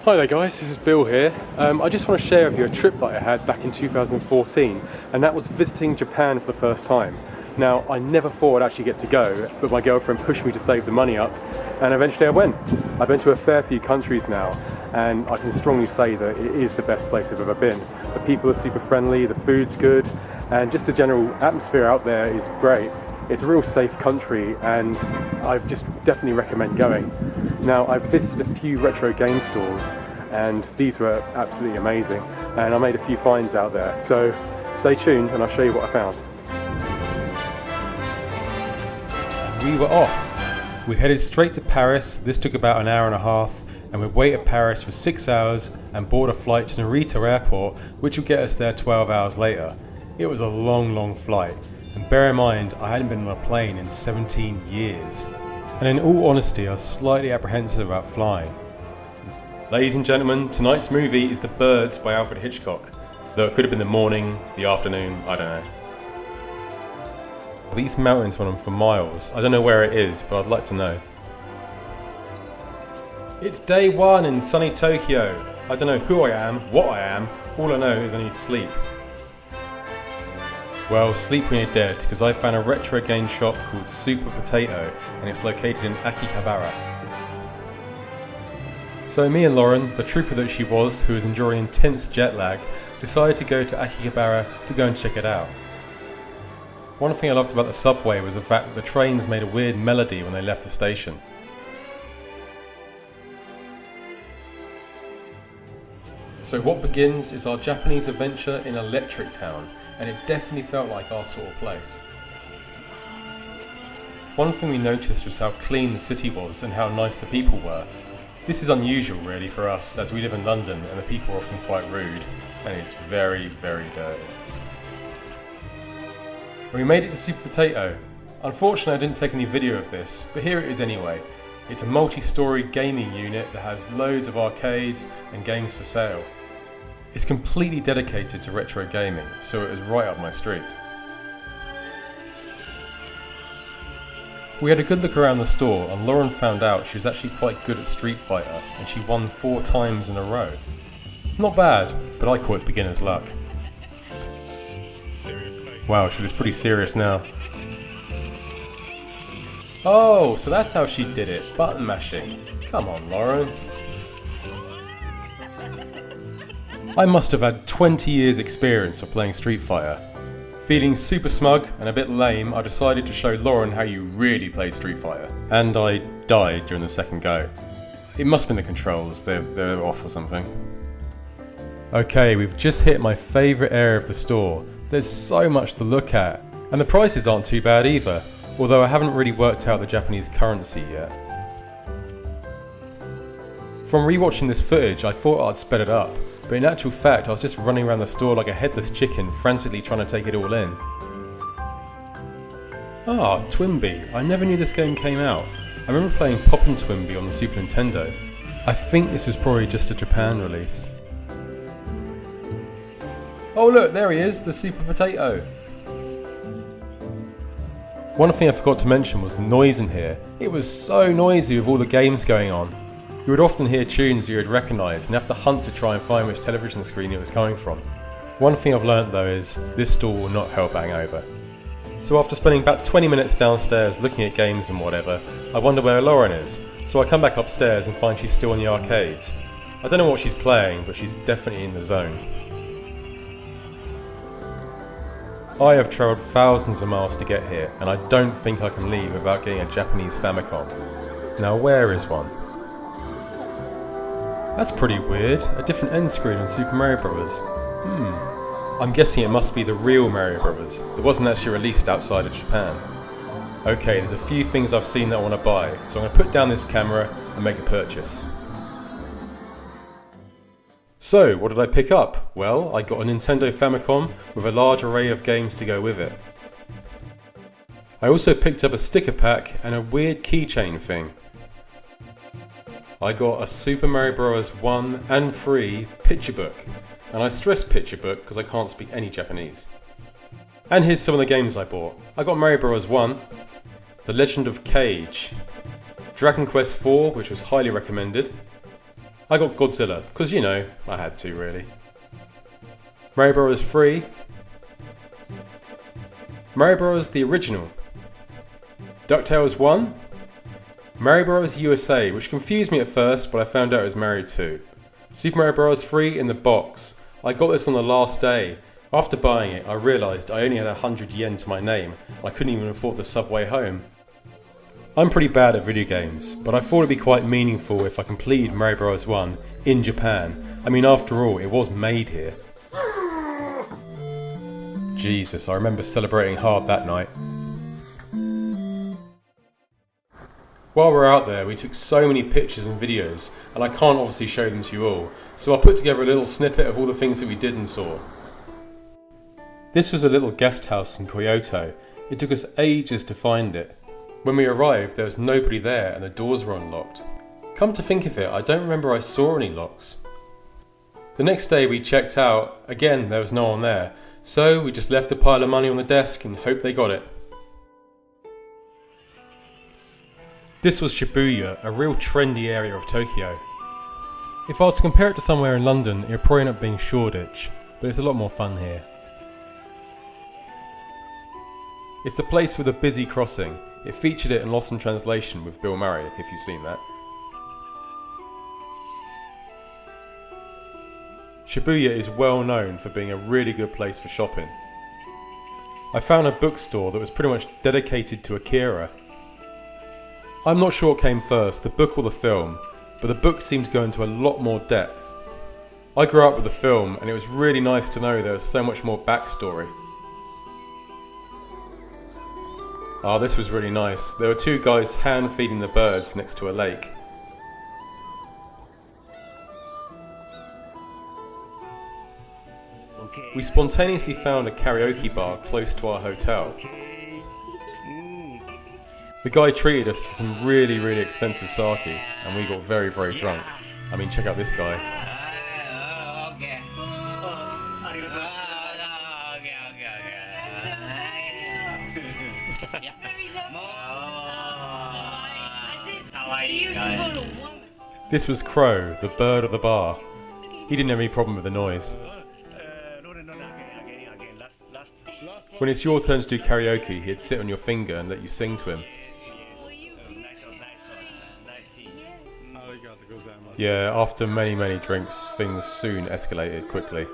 Hi there guys, this is Bill here. I just want to share with you a trip that I had back in 2014, and that was visiting Japan for the first time. Now, I never thought I'd actually get to go, but my girlfriend pushed me to save the money up, and eventually I went. I've been to a fair few countries now, and I can strongly say that it is the best place I've ever been. The people are super friendly, the food's good, and just the general atmosphere out there is great. It's a real safe country, and I just definitely recommend going. Now, I've visited a few retro game stores, and these were absolutely amazing, and I made a few finds out there. So stay tuned and I'll show you what I found. We were off. We headed straight to Paris. This took about an hour and a half, and we'd wait at Paris for 6 hours and board a flight to Narita airport, which would get us there 12 hours later. It was a long flight. And bear in mind, I hadn't been on a plane in 17 years. And in all honesty, I was slightly apprehensive about flying. Ladies and gentlemen, tonight's movie is The Birds by Alfred Hitchcock. Though it could have been the morning, the afternoon, I don't know. These mountains run on for miles. I don't know where it is, but I'd like to know. It's day one in sunny Tokyo. I don't know who I am, what I am. All I know is I need sleep. Well, sleep when you're dead, because I found a retro game shop called Super Potato, and it's located in Akihabara. So me and Lauren, the trooper that she was, who was enduring intense jet lag, decided to go to Akihabara to go and check it out. One thing I loved about the subway was the fact that the trains made a weird melody when they left the station. So what begins is our Japanese adventure in Electric Town, and it definitely felt like our sort of place. One thing we noticed was how clean the city was and how nice the people were. This is unusual really for us, as we live in London and the people are often quite rude, and it's very dirty. We made it to Super Potato. Unfortunately I didn't take any video of this, but here it is anyway. It's a multi-storey gaming unit that has loads of arcades and games for sale. It's completely dedicated to retro gaming, so it was right up my street. We had a good look around the store, and Lauren found out she was actually quite good at Street Fighter, and she won 4 times in a row. Not bad, but I call it beginner's luck. Wow, she looks pretty serious now. Oh, so that's how she did it, button mashing. Come on, Lauren. I must have had 20 years experience of playing Street Fighter. Feeling super smug and a bit lame, I decided to show Lauren how you really play Street Fighter. And I died during the second go. It must have been the controls, they're off or something. Okay, we've just hit my favourite area of the store. There's so much to look at. And the prices aren't too bad either, although I haven't really worked out the Japanese currency yet. From rewatching this footage, I thought I'd sped it up, but in actual fact I was just running around the store like a headless chicken, frantically trying to take it all in. Ah, Twimby. I never knew this game came out. I remember playing Poppin' Twimby on the Super Nintendo. I think this was probably just a Japan release. Oh look, there he is, the Super Potato. One thing I forgot to mention was the noise in here. It was so noisy with all the games going on. You would often hear tunes you would recognise and have to hunt to try and find which television screen it was coming from. One thing I've learnt though is, this store will not help hangover. So after spending about 20 minutes downstairs looking at games and whatever, I wonder where Lauren is. So I come back upstairs and find she's still in the arcades. I don't know what she's playing, but she's definitely in the zone. I have travelled thousands of miles to get here, and I don't think I can leave without getting a Japanese Famicom. Now where is one? That's pretty weird, a different end screen on Super Mario Bros. I'm guessing it must be the real Mario Bros. It wasn't actually released outside of Japan. Okay, there's a few things I've seen that I want to buy, so I'm going to put down this camera and make a purchase. So, what did I pick up? Well, I got a Nintendo Famicom with a large array of games to go with it. I also picked up a sticker pack and a weird keychain thing. I got a Super Mario Bros. 1 and 3 picture book, and I stress picture book because I can't speak any Japanese. And here's some of the games I bought. I got Mario Bros. 1, The Legend of Cage, Dragon Quest IV, which was highly recommended, I got Godzilla, because you know, I had to really. Mario Bros. 3. Mario Bros. The original. DuckTales 1. Mario Bros. USA, which confused me at first, but I found out it was Mario 2. Super Mario Bros. 3 in the box. I got this on the last day. After buying it, I realised I only had 100 yen to my name. I couldn't even afford the subway home. I'm pretty bad at video games, but I thought it'd be quite meaningful if I completed Mario Bros. 1 in Japan. I mean, after all, it was made here. Jesus, I remember celebrating hard that night. While we're out there, we took so many pictures and videos, and I can't obviously show them to you all, so I'll put together a little snippet of all the things that we did and saw. This was a little guest house in Kyoto. It took us ages to find it. When we arrived, there was nobody there and the doors were unlocked. Come to think of it, I don't remember I saw any locks. The next day we checked out, again there was no one there, so we just left a pile of money on the desk and hoped they got it. This was Shibuya, a real trendy area of Tokyo. If I was to compare it to somewhere in London, it would probably end up being Shoreditch, but it's a lot more fun here. It's the place with a busy crossing. It featured it in Lost in Translation with Bill Murray, if you've seen that. Shibuya is well known for being a really good place for shopping. I found a bookstore that was pretty much dedicated to Akira. I'm not sure what came first, the book or the film, but the book seemed to go into a lot more depth. I grew up with the film and it was really nice to know there was so much more backstory. Ah, this was really nice. There were two guys hand feeding the birds next to a lake. We spontaneously found a karaoke bar close to our hotel. The guy treated us to some really expensive sake and we got very drunk. I mean, check out this guy. This was Crow, the bird of the bar. He didn't have any problem with the noise. When it's your turn to do karaoke, he'd sit on your finger and let you sing to him. Yeah, after many drinks, things soon escalated quickly.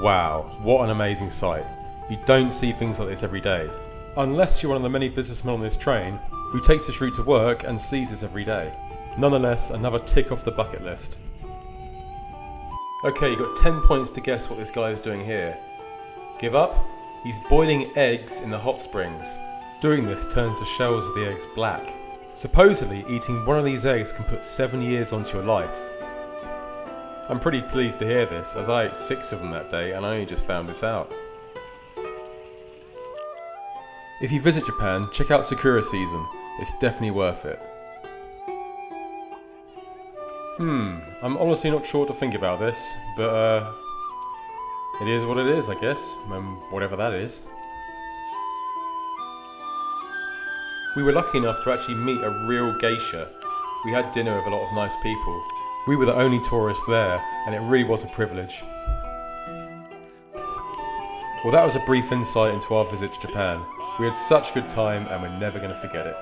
Wow, what an amazing sight. You don't see things like this every day. Unless you're one of the many businessmen on this train who takes this route to work and sees this every day. Nonetheless, another tick off the bucket list. Okay, you've got 10 points to guess what this guy is doing here. Give up? He's boiling eggs in the hot springs. Doing this turns the shells of the eggs black. Supposedly, eating one of these eggs can put 7 years onto your life. I'm pretty pleased to hear this, as I ate 6 of them that day and I only just found this out. If you visit Japan, check out Sakura season. It's definitely worth it. I'm honestly not sure what to think about this, but it is what it is, I guess, whatever that is. We were lucky enough to actually meet a real geisha. We had dinner with a lot of nice people. We were the only tourists there, and it really was a privilege. Well, that was a brief insight into our visit to Japan. We had such a good time and we're never going to forget it.